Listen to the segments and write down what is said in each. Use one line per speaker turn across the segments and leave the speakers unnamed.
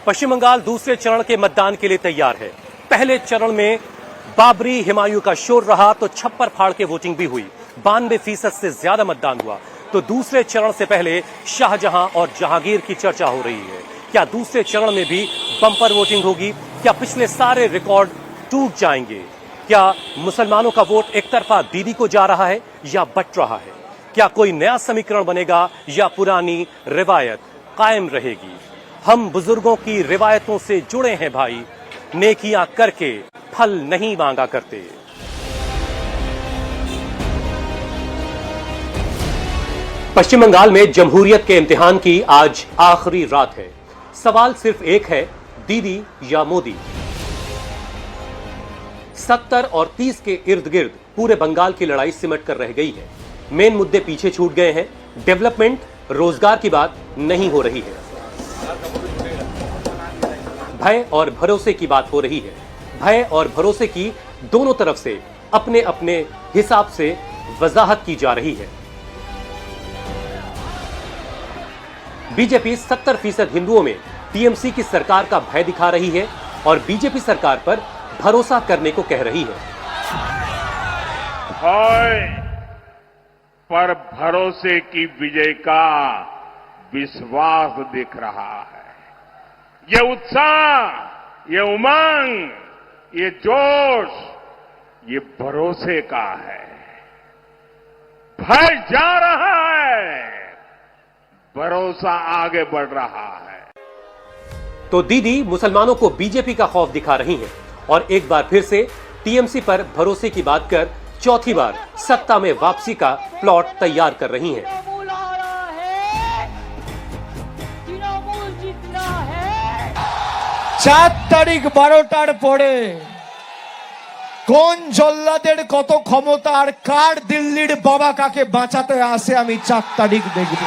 पश्चिम बंगाल दूसरे चरण के मतदान के लिए तैयार है। पहले चरण में बाबरी हिमायू का शोर रहा तो छप्पर फाड़ के वोटिंग भी हुई। 92% से ज्यादा मतदान हुआ। तो दूसरे चरण से पहले शाहजहां और जहांगीर की चर्चा हो रही है। क्या दूसरे चरण में भी बम्पर वोटिंग होगी? क्या पिछले सारे रिकॉर्ड टूट जाएंगे? क्या मुसलमानों का वोट एक तरफा दीदी को जा रहा है या बट रहा है? क्या कोई नया समीकरण बनेगा या पुरानी रिवायत कायम रहेगी? हम बुजुर्गों की रिवायतों से जुड़े हैं भाई, नेकियां करके फल नहीं मांगा करते। पश्चिम बंगाल में जमहूरियत के इम्तिहान की आज आखिरी रात है। सवाल सिर्फ एक है, दीदी या मोदी। 70 और 30 के इर्द गिर्द पूरे बंगाल की लड़ाई सिमट कर रह गई है। मेन मुद्दे पीछे छूट गए हैं। डेवलपमेंट, रोजगार की बात नहीं हो रही है। भय और भरोसे की बात हो रही है। भय और भरोसे की दोनों तरफ से अपने अपने हिसाब से वजाहत की जा रही है। बीजेपी 70% हिंदुओं में टीएमसी की सरकार का भय दिखा रही है और बीजेपी सरकार पर भरोसा करने को कह रही है।
भय पर भरोसे की विजय का विश्वास दिख रहा है। ये उत्साह, ये उमंग, ये जोश, ये भरोसे का है। भय जा रहा है, भरोसा आगे बढ़ रहा है।
तो दीदी मुसलमानों को बीजेपी का खौफ दिखा रही हैं और एक बार फिर से टीएमसी पर भरोसे की बात कर चौथी बार सत्ता में वापसी का प्लॉट तैयार कर रही हैं।
तृणमूल जीतना है।
4 তারিখ 12টার পরে কোন জল্লাদের কত ক্ষমতা আর কার দিল্লির বাবা কাকে বাঁচাতে আসে আমি 4 তারিখ দেখব।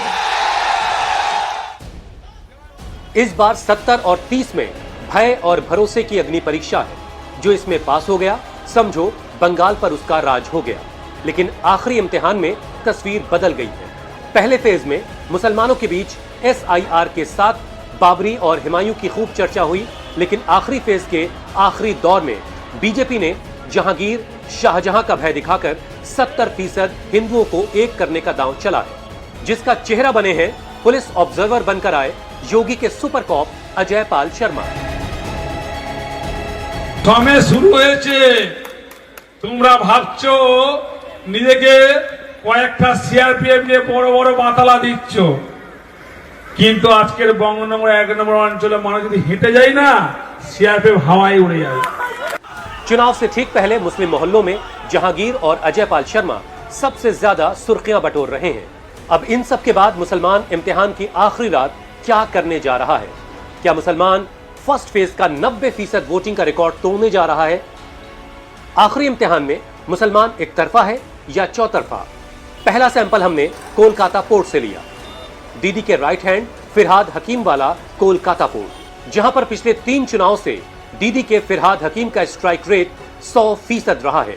इस बार 70 और 30 में भय और भरोसे की अग्नि परीक्षा है। जो इसमें पास हो गया, समझो बंगाल पर उसका राज हो गया। लेकिन आखिरी इम्तिहान में तस्वीर बदल गई है। पहले फेज में मुसलमानों के बीच एसआईआर के साथ बाबरी और हिमायू की खूब चर्चा हुई, लेकिन आखिरी फेज के आखिरी दौर में बीजेपी ने जहांगीर, शाहजहां का भय दिखाकर 70% हिंदुओं को एक करने का दांव चला है, जिसका चेहरा बने हैं पुलिस ऑब्जर्वर बनकर आए योगी के सुपर कॉप अजय पाल शर्मा।
समय शुरू হয়েছে, তোমরা ভাবছো নিজেকে কয়েকটা সিআরপিএফ নিয়ে বড় বড় বাতালা দিচ্ছ, কিন্তু আজকের বঙ্গনগর 1 নম্বর অঞ্চলে মানুষ যদি হেঁটে যায় না, সিআরপিএফ হাওয়ায় উড়ে যাবে।
चुनाव से ठीक पहले मुस्लिम मोहल्लों में जहांगीर और अजय पाल शर्मा सबसे ज्यादा सुर्खियां बटोर रहे हैं। अब इन सब के बाद मुसलमान इम्तिहान की आखिरी रात क्या करने जा रहा है? क्या मुसलमान फर्स्ट फेज का 90% वोटिंग का रिकॉर्ड तोड़ने जा रहा है? आखिरी इम्तिहान में मुसलमान एक तरफा है या चौतरफा? पहला सैंपल हमने कोलकाता पोर्ट से लिया। दीदी के राइट हैंड फिरहाद हकीम वाला कोलकाता पोर्ट, जहां पर पिछले 3 चुनाव से दीदी के फिरहाद हकीम का स्ट्राइक रेट 100% रहा है।